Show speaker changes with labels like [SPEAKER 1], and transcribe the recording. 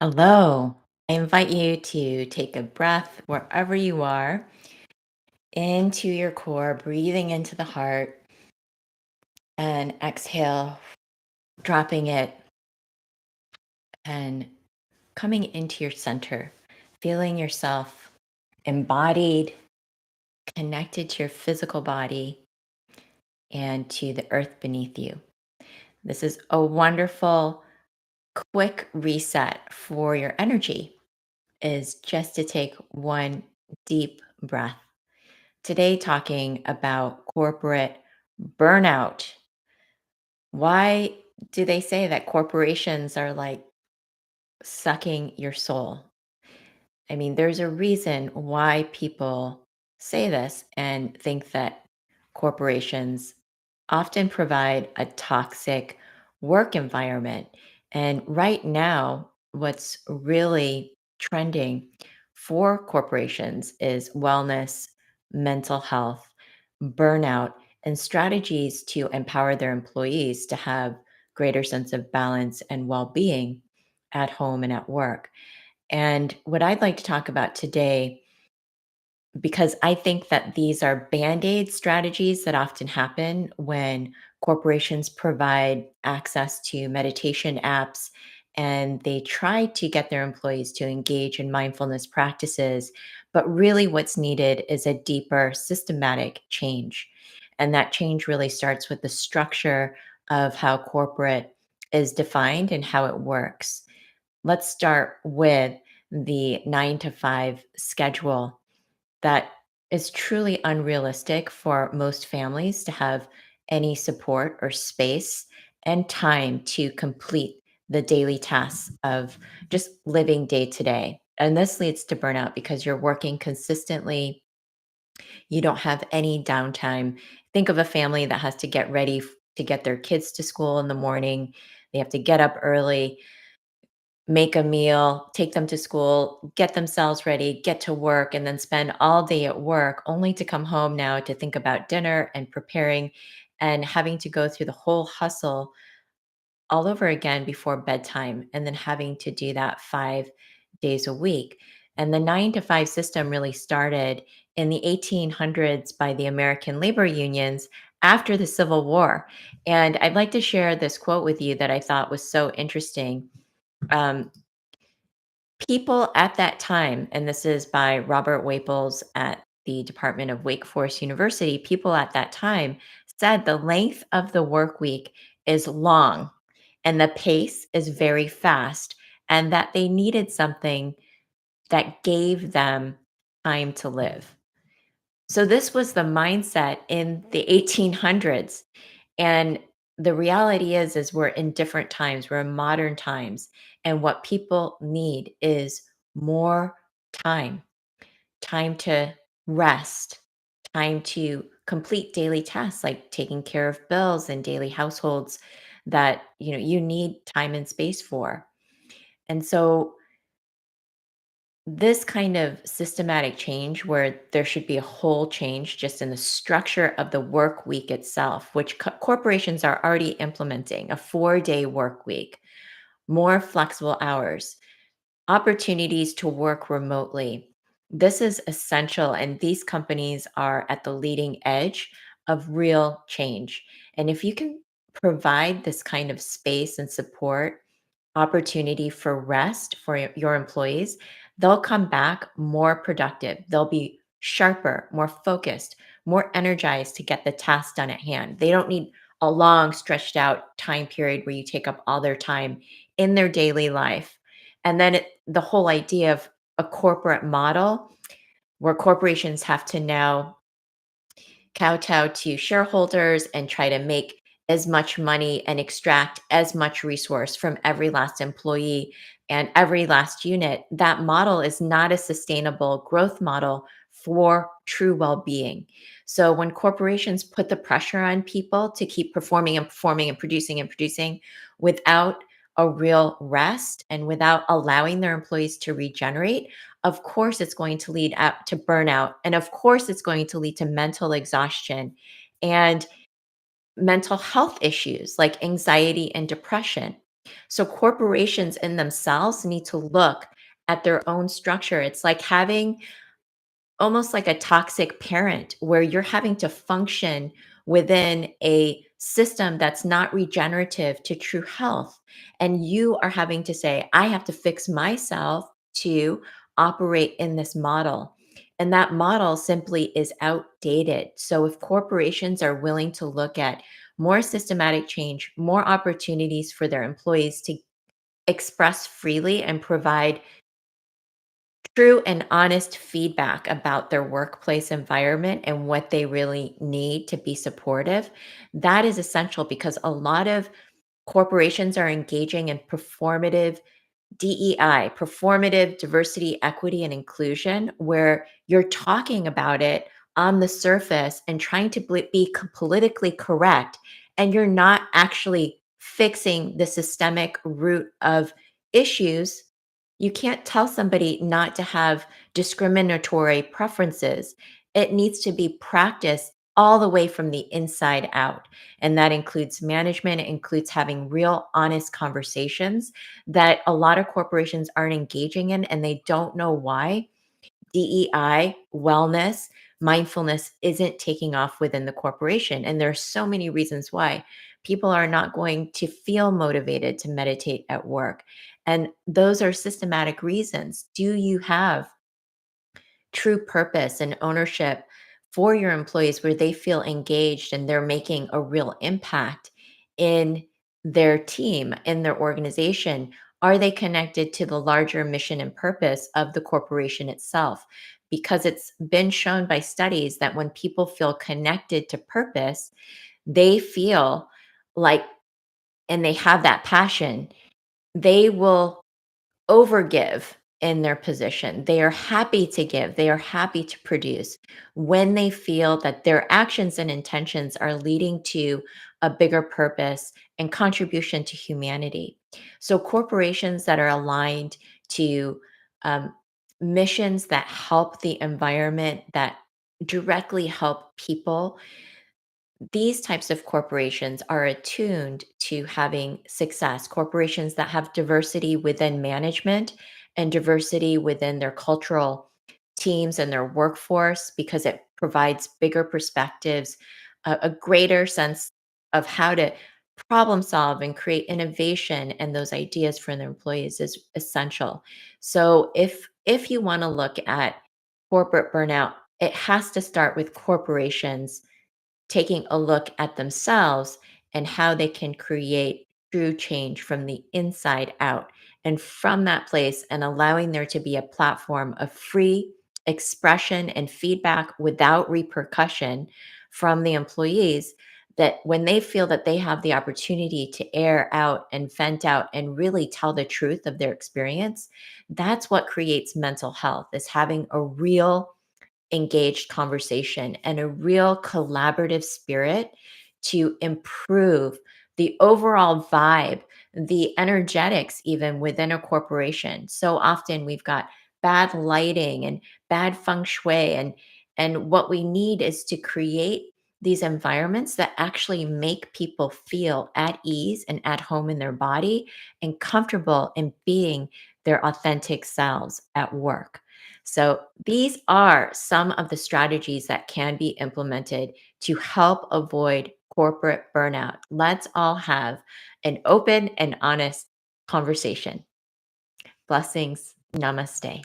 [SPEAKER 1] Hello. I invite you to take a breath wherever you are into your core, breathing into the heart, and exhale, dropping it and coming into your center, feeling yourself embodied, connected to your physical body and to the earth beneath you. This is a wonderful, quick reset for your energy, is just to take one deep breath. Today, talking about corporate burnout. Why do they say that corporations are like sucking your soul? I mean, there's a reason why people say this and think that corporations often provide a toxic work environment. And right now, what's really trending for corporations is wellness, mental health, burnout, and strategies to empower their employees to have greater sense of balance and well-being at home and at work. And what I'd like to talk about today, because I think that these are band aid strategies that often happen when corporations provide access to meditation apps and they try to get their employees to engage in mindfulness practices. But really, what's needed is a deeper systematic change. And that change really starts with the structure of how corporate is defined and how it works. Let's start with the 9 to 5 schedule that is truly unrealistic for most families to have any support or space and time to complete the daily tasks of just living day to day. And this leads to burnout because you're working consistently. You don't have any downtime. Think of a family that has to get ready to get their kids to school in the morning. They have to get up early, make a meal, take them to school, get themselves ready, get to work, and then spend all day at work, only to come home now to think about dinner and preparing and having to go through the whole hustle all over again before bedtime, and then having to do that 5 days a week. And the 9 to 5 system really started in the 1800s by the American labor unions after the Civil War. And I'd like to share this quote with you that I thought was so interesting. Um, People at that time, and this is by Robert Waples at the Department of Wake Forest University, people at that time said the length of the work week is long and the pace is very fast, and that they needed something that gave them time to live. So this was the mindset in the 1800s. And the reality is we're in different times. We're in modern times. And what people need is more time, time to rest, time to complete daily tasks like taking care of bills and daily households that, you need time and space for. And so this kind of systematic change where there should be a whole change just in the structure of the work week itself, which corporations are already implementing a 4-day work week, more flexible hours, opportunities to work remotely. This is essential, and these companies are at the leading edge of real change. And if you can provide this kind of space and support, opportunity for rest for your employees, they'll come back more productive. They'll be sharper, more focused, more energized to get the task done at hand. They don't need a long, stretched out time period where you take up all their time in their daily life. And then the whole idea of a corporate model where corporations have to now kowtow to shareholders and try to make as much money and extract as much resource from every last employee and every last unit. That model is not a sustainable growth model for true well-being. So when corporations put the pressure on people to keep performing and performing and producing without a real rest and without allowing their employees to regenerate, of course it's going to lead up to burnout. And of course it's going to lead to mental exhaustion and mental health issues like anxiety and depression. So corporations in themselves need to look at their own structure. It's like having almost like a toxic parent where you're having to function within a system that's not regenerative to true health. And you are having to say, I have to fix myself to operate in this model. And that model simply is outdated. So if corporations are willing to look at more systematic change, more opportunities for their employees to express freely and provide true and honest feedback about their workplace environment and what they really need to be supportive, that is essential because a lot of corporations are engaging in performative DEI, performative diversity, equity, and inclusion, where you're talking about it on the surface and trying to be politically correct, and you're not actually fixing the systemic root of issues. You can't tell somebody not to have discriminatory preferences. It needs to be practiced all the way from the inside out. And that includes management, it includes having real, honest conversations that a lot of corporations aren't engaging in and they don't know why. DEI, wellness, mindfulness isn't taking off within the corporation. And there's so many reasons why people are not going to feel motivated to meditate at work. And those are systematic reasons. Do you have true purpose and ownership for your employees where they feel engaged and they're making a real impact in their team, in their organization? Are they connected to the larger mission and purpose of the corporation itself? Because it's been shown by studies that when people feel connected to purpose, they feel like, and they have that passion, they will overgive in their position. They are happy to give, they are happy to produce when they feel that their actions and intentions are leading to a bigger purpose and contribution to humanity. So, corporations that are aligned to um, missions that help the environment, that directly help people, these types of corporations are attuned to having success. Corporations that have diversity within management and diversity within their cultural teams and their workforce because it provides bigger perspectives, a greater sense of how to problem solve and create innovation and those ideas for their employees is essential. So if you want to look at corporate burnout, it has to start with corporations taking a look at themselves and how they can create true change from the inside out. And from that place, and allowing there to be a platform of free expression and feedback without repercussion from the employees, that when they feel that they have the opportunity to air out and vent out and really tell the truth of their experience, that's what creates mental health, is having a real engaged conversation and a real collaborative spirit to improve the overall vibe, the energetics, even within a corporation. So often we've got bad lighting and bad feng shui, and what we need is to create these environments that actually make people feel at ease and at home in their body and comfortable in being their authentic selves at work. So, these are some of the strategies that can be implemented to help avoid corporate burnout. Let's all have an open and honest conversation. Blessings. Namaste.